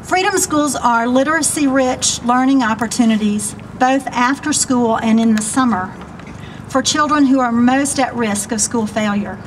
Freedom schools are literacy-rich learning opportunities, both after school and in the summer, for children who are most at risk of school failure.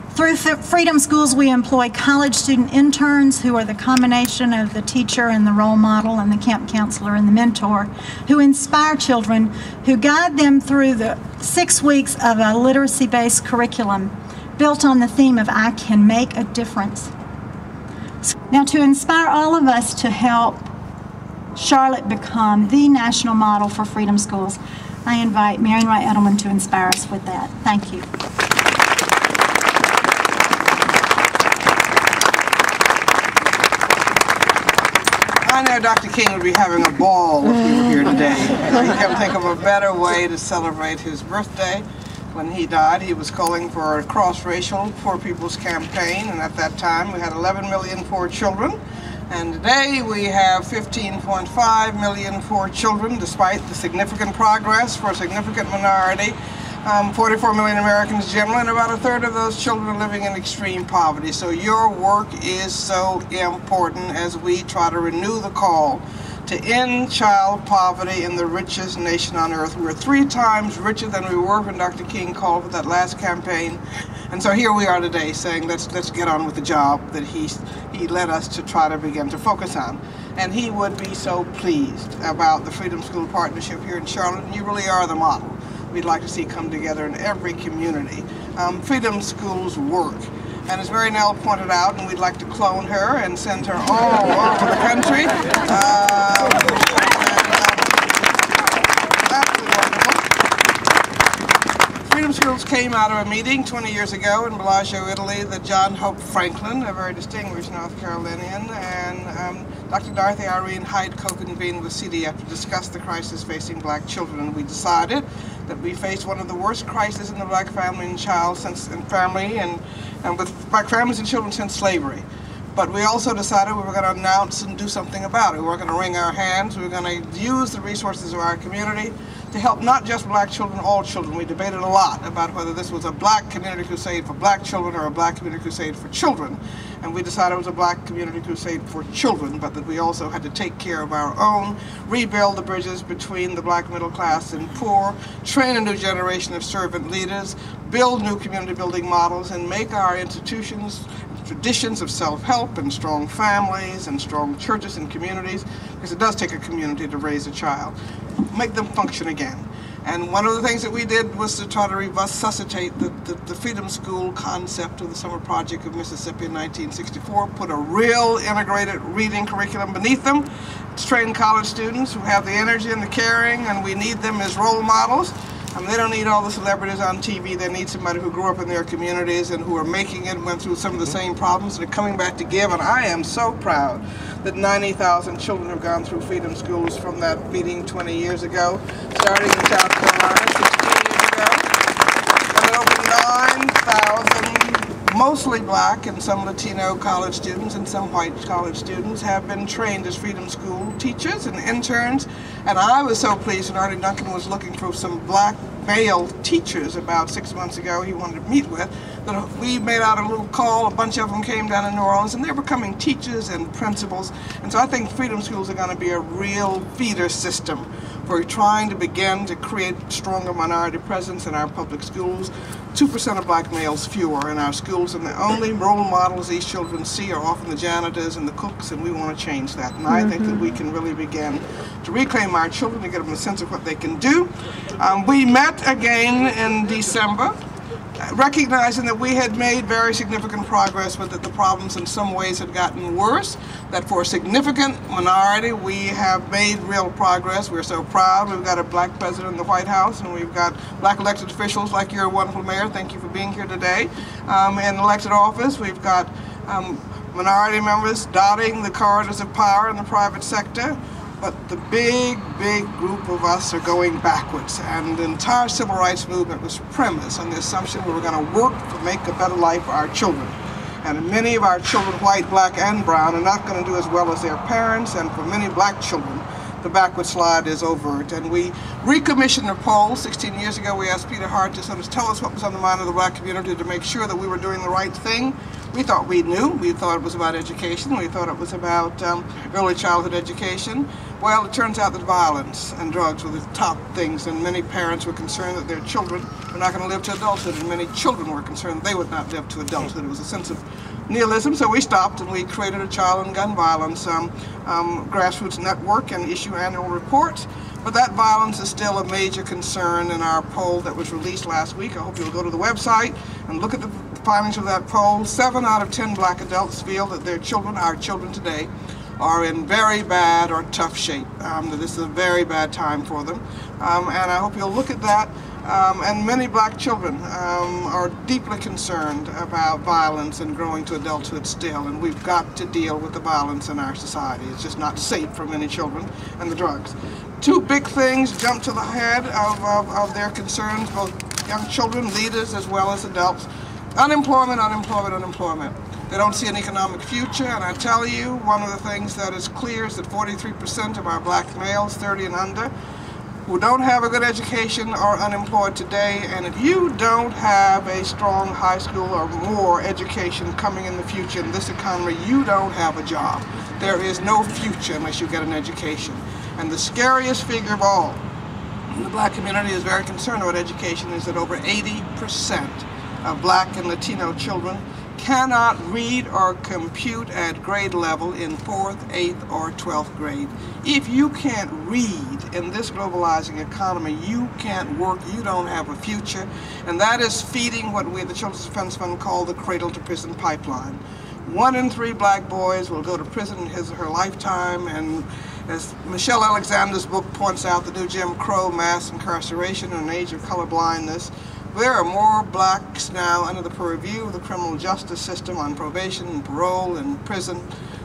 Through Freedom Schools, we employ college student interns who are the combination of the teacher and the role model and the camp counselor and the mentor, who inspire children, who guide them through the 6 weeks of a literacy-based curriculum built on the theme of I can make a difference. Now, to inspire all of us to help Charlotte become the national model for Freedom Schools, I invite Marion Wright Edelman to inspire us with that. Thank you. I know Dr. King would be having a ball if he were here today. He couldn't think of a better way to celebrate his birthday. When he died, he was calling for a cross-racial poor people's campaign, and at that time we had 11 million poor children. And today we have 15.5 million poor children, despite the significant progress for a significant minority. 44 million Americans generally, and about a third of those children are living in extreme poverty. So your work is so important as we try to renew the call to end child poverty in the richest nation on earth. We're 3 times richer than we were when Dr. King called for that last campaign. And so here we are today saying let's get on with the job that he led us to try to begin to focus on. And he would be so pleased about the Freedom School Partnership here in Charlotte, and you really are the model we'd like to see come together in every community. Freedom Schools work. And as Mary Nell pointed out, and we'd like to clone her and send her all over the country. Absolutely wonderful. Freedom Schools came out of a meeting 20 years ago in Bellagio, Italy, that John Hope Franklin, a very distinguished North Carolinian, and Dr. Dorothy Irene Hyde co-convened with CDF to discuss the crisis facing black children. And we decided that we faced one of the worst crises in the black family and with black families and children since slavery. But we also decided we were going to announce and do something about it. We weren't going to wring our hands. We were going to use the resources of our community to help not just black children, all children. We debated a lot about whether this was a black community crusade for black children or a black community crusade for children. And we decided it was a black community crusade for children, but that we also had to take care of our own, rebuild the bridges between the black middle class and poor, train a new generation of servant leaders, build new community building models, and make our institutions traditions of self-help and strong families and strong churches and communities, because it does take a community to raise a child, make them function again. And one of the things that we did was to try to resuscitate the Freedom School concept of the Summer Project of Mississippi in 1964, put a real integrated reading curriculum beneath them, to train college students who have the energy and the caring, and we need them as role models. They don't need all the celebrities on TV. They need somebody who grew up in their communities and who are making it, went through some of the same problems, and are coming back to give. And I am so proud that 90,000 children have gone through Freedom Schools from that meeting 20 years ago, starting in South Carolina 16 years ago. And over 9,000, mostly black and some Latino college students and some white college students, have been trained as Freedom School teachers and interns. And I was so pleased when Artie Duncan was looking for some black male teachers about 6 months ago he wanted to meet with, that we made out a little call. A bunch of them came down in New Orleans, and they're becoming teachers and principals. And so I think Freedom Schools are going to be a real feeder system for trying to begin to create stronger minority presence in our public schools. 2% of black males fewer in our schools, and the only role models these children see are often the janitors and the cooks, and we want to change that. And I think that we can really begin to reclaim our children, to give them a sense of what they can do. We met again in December, recognizing that we had made very significant progress, but that the problems in some ways had gotten worse, that for a significant minority we have made real progress. We're so proud. We've got a black president in the White House, and we've got black elected officials like your wonderful mayor. Thank you for being here today. In elected office, we've got minority members dotting the corridors of power in the private sector. But the big group of us are going backwards, and the entire civil rights movement was premised on the assumption we were going to work to make a better life for our children. And many of our children, white, black, and brown, are not going to do as well as their parents, and for many black children, the backward slide is overt. And we recommissioned a poll 16 years ago. We asked Peter Hart to sort of tell us what was on the mind of the black community to make sure that we were doing the right thing. We thought we knew. We thought it was about education. We thought it was about early childhood education. Well, it turns out that violence and drugs were the top things, and many parents were concerned that their children were not going to live to adulthood, and many children were concerned that they would not live to adulthood. It was a sense of nihilism, so we stopped and we created a child and gun violence grassroots network and issue annual reports. But that violence is still a major concern in our poll that was released last week. I hope you'll go to the website and look at the findings of that poll. 7 out of 10 black adults feel that their children, our children today, are in very bad or tough shape. That this is a very bad time for them. And I hope you'll look at that. And many black children are deeply concerned about violence and growing to adulthood still, and we've got to deal with the violence in our society. It's just not safe for many children, and the drugs. 2 big things jump to the head of their concerns, both young children, leaders, as well as adults. Unemployment, unemployment, unemployment. They don't see an economic future, and I tell you, one of the things that is clear is that 43% of our black males, 30 and under, who don't have a good education are unemployed today, and if you don't have a strong high school or more education coming in the future in this economy, you don't have a job. There is no future unless you get an education. And the scariest figure of all, the black community is very concerned about education, is that over 80% of black and Latino children cannot read or compute at grade level in 4th, 8th, or 12th grade. If you can't read in this globalizing economy, you can't work, you don't have a future, and that is feeding what we at the Children's Defense Fund call the cradle to prison pipeline. 1 in 3 black boys will go to prison in his or her lifetime, and as Michelle Alexander's book points out, the new Jim Crow mass incarceration in an age of colorblindness. There are more blacks now under the purview of the criminal justice system on probation and parole and prison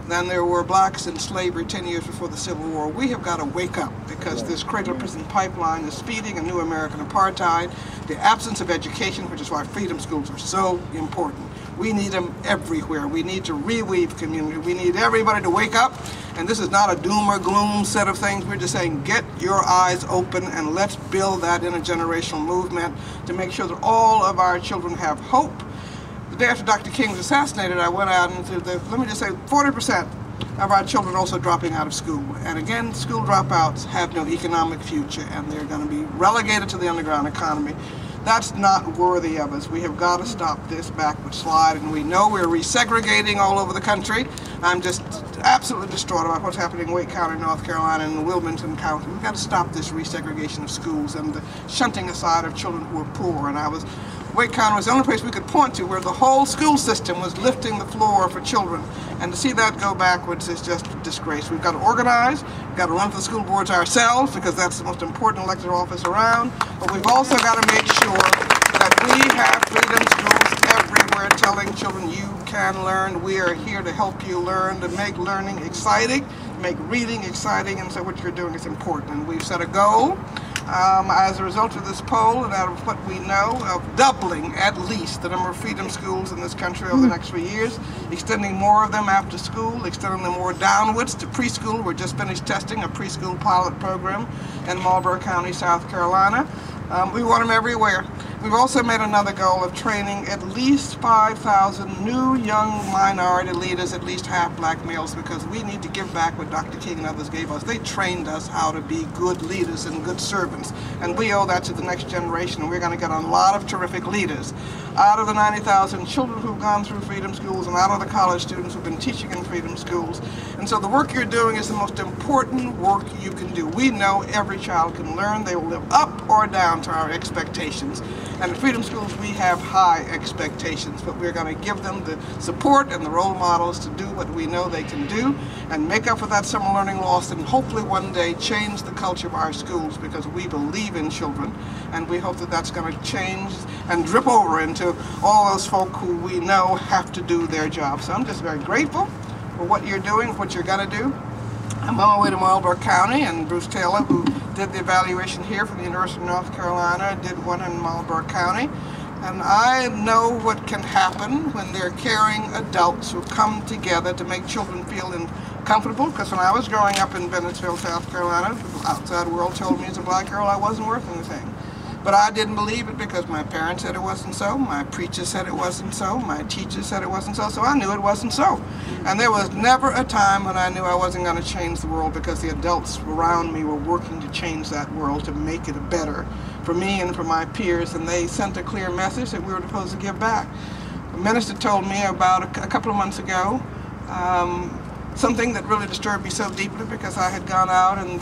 than there were blacks in slavery 10 years before the Civil War. We have got to wake up, because this cradle to prison pipeline is feeding a new American apartheid, the absence of education, which is why freedom schools are so important. We need them everywhere. We need to reweave community. We need everybody to wake up. And this is not a doom or gloom set of things. We're just saying, get your eyes open and let's build that intergenerational movement to make sure that all of our children have hope. The day after Dr. King was assassinated, I went out into let me just say, 40% of our children are also dropping out of school. And again, school dropouts have no economic future, and they're going to be relegated to the underground economy. That's not worthy of us. We have got to stop this backward slide, and we know we're resegregating all over the country. I'm just absolutely distraught about what's happening in Wake County, North Carolina, and Wilmington County. We've got to stop this resegregation of schools and the shunting aside of children who are poor. And Wake County was the only place we could point to where the whole school system was lifting the floor for children. And to see that go backwards is just a disgrace. We've got to organize, we've got to run for the school boards ourselves, because that's the most important elected office around. But we've also got to make sure that we have freedom schools everywhere telling children you can learn. We are here to help you learn, to make learning exciting, make reading exciting, and so what you're doing is important. And we've set a goal as a result of this poll, and out of what we know, of doubling at least the number of freedom schools in this country over the next 3 years, extending more of them after school, extending them more downwards to preschool. We're just finished testing a preschool pilot program in Marlboro County, South Carolina. We want them everywhere. We've also made another goal of training at least 5,000 new young minority leaders, at least half black males, because we need to give back what Dr. King and others gave us. They trained us how to be good leaders and good servants, and we owe that to the next generation, and we're going to get a lot of terrific leaders out of the 90,000 children who've gone through freedom schools and out of the college students who've been teaching in freedom schools. And so the work you're doing is the most important work you can do. We know every child can learn. They will live up or down to our expectations. And in freedom schools, we have high expectations, but we're going to give them the support and the role models to do what we know they can do and make up for that summer learning loss, and hopefully one day change the culture of our schools, because we believe in children, and we hope that that's going to change and drip over into all those folk who we know have to do their job. So I'm just very grateful for what you're doing, what you're going to do. I'm on my way to Marlboro County, and Bruce Taylor, who did the evaluation here from the University of North Carolina, did one in Marlboro County. And I know what can happen when they're caring adults who come together to make children feel comfortable, because when I was growing up in Bennettsville, South Carolina, the outside world told me as a black girl I wasn't worth anything. But I didn't believe it because my parents said it wasn't so, my preacher said it wasn't so, my teacher said it wasn't so I knew it wasn't so. And there was never a time when I knew I wasn't going to change the world, because the adults around me were working to change that world, to make it better for me and for my peers, and they sent a clear message that we were supposed to give back. The minister told me about a couple of months ago something that really disturbed me so deeply, because I had gone out and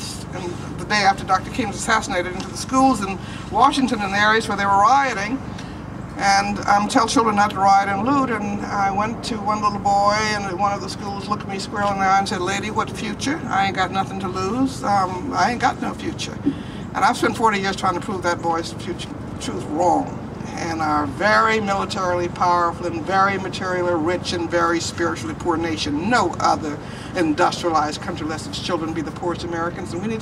the day after Dr. King was assassinated into the schools in Washington and the areas where they were rioting, and tell children not to riot and loot, and I went to one little boy in one of the schools, looked at me squarely in the eye and said, "Lady, what future? I ain't got nothing to lose. I ain't got no future." And I've spent 40 years trying to prove that boy's future truth wrong. And our very militarily powerful and very materially rich and very spiritually poor nation, no other industrialized country lets its children be the poorest Americans, and we need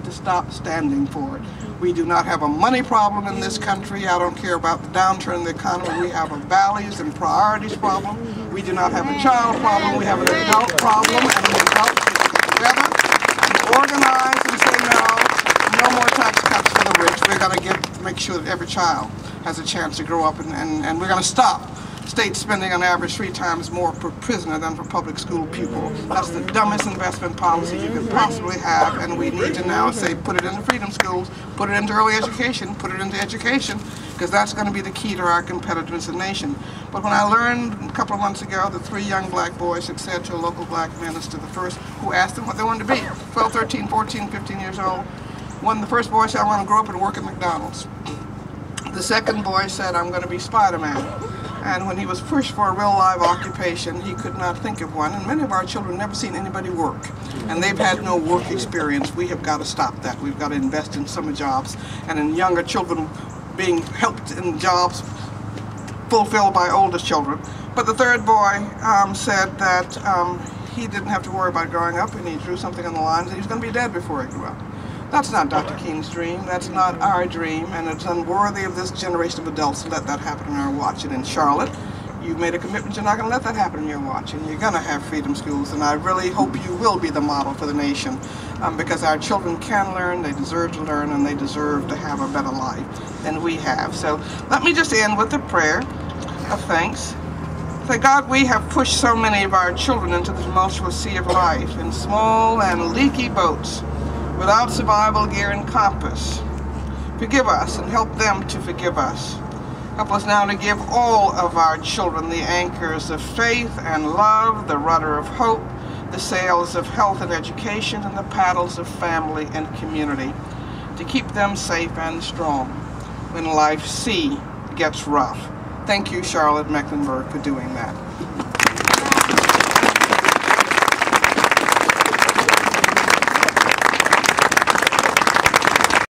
to stop standing for it. We do not have a money problem in this country. I don't care about the downturn in the economy. We have a values and priorities problem. We do not have a child problem. We have an adult problem, and the adults need to get together and organize and say no more tax cuts for the rich. We're going to make sure that every child has a chance to grow up, and we're going to stop state spending on average 3 times more per prisoner than for public school pupil. That's the dumbest investment policy you could possibly have, and we need to now say put it into freedom schools, put it into early education, put it into education, because that's going to be the key to our competitiveness as a nation. But when I learned a couple of months ago that 3 young black boys had said to a local black minister, who asked them what they wanted to be, 12, 13, 14, 15 years old, the first boy said, "I want to grow up and work at McDonald's." The second boy said, "I'm going to be Spider-Man." And when he was pushed for a real live occupation, he could not think of one. And many of our children never seen anybody work, and they've had no work experience. We have got to stop that. We've got to invest in summer jobs and in younger children being helped in jobs fulfilled by older children. But the third boy said that he didn't have to worry about growing up, and he drew something on the lines that he was going to be dead before he grew up. That's not Dr. King's dream. That's not our dream, and it's unworthy of this generation of adults to let that happen in our watch. And in Charlotte, you've made a commitment you're not going to let that happen in your watch, and you're going to have freedom schools, and I really hope you will be the model for the nation, because our children can learn, they deserve to learn, and they deserve to have a better life than we have. So let me just end with a prayer of thanks. Say, God, we have pushed so many of our children into the tumultuous sea of life in small and leaky boats, without survival gear and compass. Forgive us and help them to forgive us. Help us now to give all of our children the anchors of faith and love, the rudder of hope, the sails of health and education, and the paddles of family and community, to keep them safe and strong when life's sea gets rough. Thank you, Charlotte Mecklenburg, for doing that.